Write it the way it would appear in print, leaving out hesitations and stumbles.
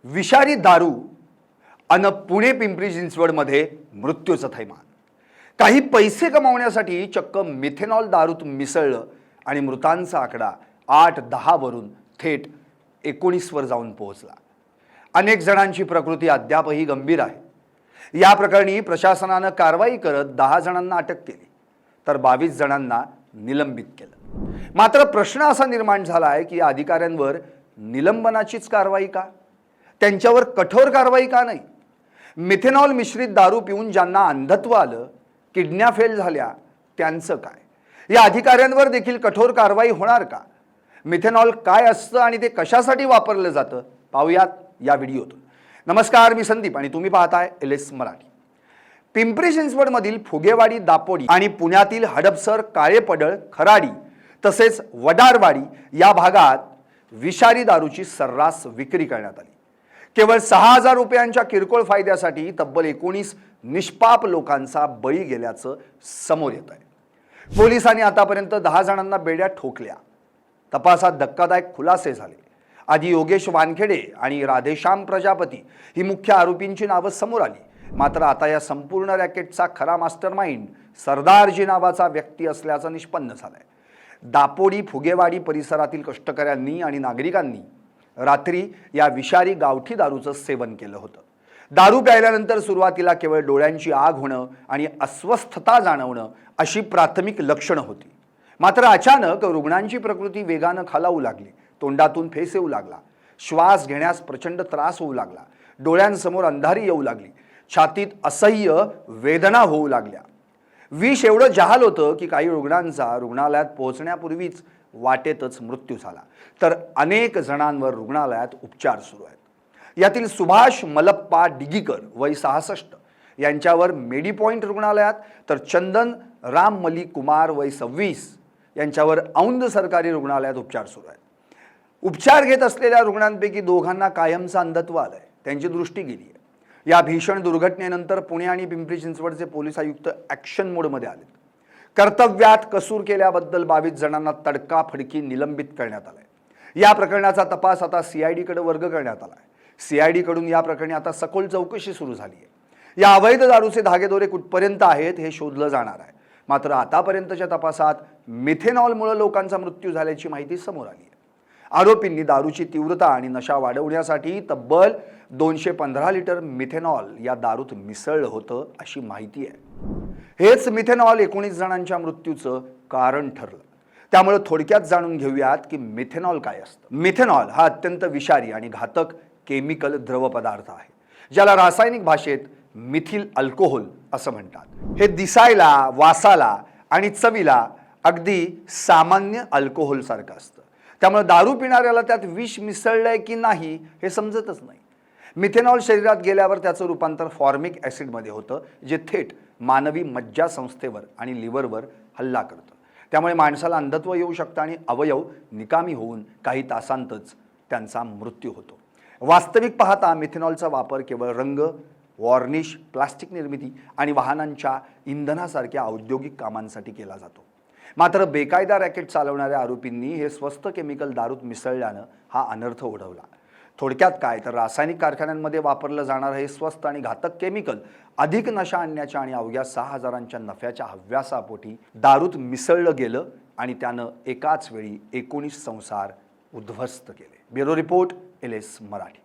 विषारी दारू अन पुणे पिंपरी चिंचवडमध्ये मृत्यूचं थैमान। काही पैसे कमावण्यासाठी चक्क मिथेनॉल दारूत मिसळलं आणि मृतांचा आकडा 8-10 वरून थेट 19 वर जाऊन पोहोचला। अनेक जणांची प्रकृती अद्यापही गंभीर आहे। या प्रकरणी प्रशासनाने कारवाई करत 10 जणांना अटक केली तर 22 जणांना निलंबित केलं। मात्र प्रश्न असा निर्माण झाला आहे की या अधिकाऱ्यांवर निलंबनाचीच कारवाई का? त्यांच्यावर कठोर कारवाई का नाही? मिथेनॉल मिश्रित दारू पिऊन ज्यांना अंधत्व आलं, किडन्या फेल झाल्या, त्यांचं काय? या अधिकाऱ्यांवर देखील कठोर कारवाई होणार का? मिथेनॉल काय असतं आणि ते कशासाठी वापरलं जातं पाहूयात या व्हिडिओतून। नमस्कार, मी संदीप आणि तुम्ही पाहताय LS मराठी। पिंपरी चिंचवडमधील फुगेवाडी, दापोडी आणि पुण्यातील हडपसर, काळेपडळ, खराडी तसेच वडारवाडी या भागात विषारी दारूची सर्रास विक्री करण्यात आली। केवळ 6000 रुपयांच्या किरकोळ फायद्यासाठी तब्बल 19 निष्पाप लोकांचा बळी गेल्याचं समोर येत आहे। पोलिसांनी आतापर्यंत 10 जणांना बेड्या ठोकल्या। तपासात धक्कादायक खुलासे झाले। आधी योगेश वानखेडे आणि राधेश्याम प्रजापती ही मुख्य आरोपींची नावं समोर आली। मात्र आता या संपूर्ण रॅकेटचा खरा मास्टरमाइंड सरदारजी नावाचा व्यक्ती असल्याचं निष्पन्न झालंय। दापोडी, फुगेवाडी परिसरातील कष्टकऱ्यांनी आणि नागरिकांनी रात्री या विषारी गावठी दारूचं सेवन केलं होतं। दारू प्यायल्यानंतर सुरुवातीला केवळ डोळ्यांची आग होणं आणि अस्वस्थता जाणवणं अशी प्राथमिक लक्षणं होती। मात्र अचानक रुग्णांची प्रकृती वेगानं खालावू लागली। तोंडातून फेस येऊ लागला, श्वास घेण्यास प्रचंड त्रास होऊ लागला, डोळ्यांसमोर अंधारी येऊ लागली, छातीत असह्य वेदना होऊ लागल्या। विष एवढं जहाल होतं की काही रुग्णांचा रुग्णालयात पोहोचण्यापूर्वीच वाटेतच मृत्यू झाला, तर अनेक जणांवर रुग्णालयात उपचार सुरू आहेत। यातील सुभाष मलप्पा डिगीकर वय 66 यांच्यावर मेडीपॉइंट रुग्णालयात, तर चंदन राम मलिक कुमार वय 26 यांच्यावर औंध सरकारी रुग्णालयात उपचार सुरू आहेत। उपचार घेत असलेल्या रुग्णांपैकी दोघांना कायमचं अंधत्व आलंय, त्यांची दृष्टी गेली आहे। या भीषण दुर्घटनेनंतर पुणे आणि पिंपरी चिंचवडचे पोलीस आयुक्त ॲक्शन मोडमध्ये आले। कर्तव्यात कसूर केल्याबद्दल 22 जणांना तडकाफडकी निलंबित करण्यात आलंय। या प्रकरणाचा तपास आता CID कडे वर्ग करण्यात आलाय। CID कडून या प्रकरणी आता सखोल चौकशी सुरू झाली आहे। या अवैध दारूचे धागेदोरे कुठपर्यंत आहेत हे शोधलं जाणार आहे। मात्र आतापर्यंतच्या तपासात मिथेनॉलमुळे लोकांचा मृत्यू झाल्याची माहिती समोर आली आहे। आरोपींनी दारूची तीव्रता आणि नशा वाढवण्यासाठी तब्बल 215 लिटर मिथेनॉल या दारूत मिसळलं होतं अशी माहिती आहे। हेच मिथेनॉल 19 जणांच्या मृत्यूचं कारण ठरलं। त्यामुळे थोडक्यात जाणून घेऊयात की मिथेनॉल काय असतं। मिथेनॉल हा अत्यंत विषारी आणि घातक केमिकल द्रव पदार्थ आहे, ज्याला रासायनिक भाषेत मिथिल अल्कोहोल असं म्हणतात। हे दिसायला, वासाला आणि चवीला अगदी सामान्य अल्कोहोल सारखं असतं। त्यामुळे दारू पिणाऱ्याला त्यात विष मिसळलंय की नाही हे समजतच नाही। मिथेनॉल शरीरात गेल्यावर त्याचं रूपांतर फॉर्मिक ॲसिडमध्ये होतं, जे थेट मानवी मज्जासंस्थेवर आणि लिव्हरवर हल्ला करतं। त्यामुळे माणसाला अंधत्व येऊ शकतं आणि अवयव निकामी होऊन काही तासांतच त्यांचा मृत्यू होतो। वास्तविक पाहता मिथेनॉलचा वापर केवळ रंग, वॉर्निश, प्लास्टिक निर्मिती आणि वाहनांच्या इंधनासारख्या औद्योगिक कामांसाठी केला जातो। मात्र बेकायदा रॅकेट चालवणाऱ्या आरोपींनी हे स्वस्त केमिकल दारूत मिसळल्यानं हा अनर्थ ओढवला। थोडक्यात काय तर रासायनिक कारखान्यांमध्ये वापरलं जाणारं हे स्वस्त आणि घातक केमिकल अधिक नशा आणण्याच्या आणि अवघ्या 6000च्या नफ्याच्या हव्यासापोटी दारूत मिसळलं गेलं आणि त्यानं एकाच वेळी 19 संसार उद्ध्वस्त केले। Bureau report, LS Marathi.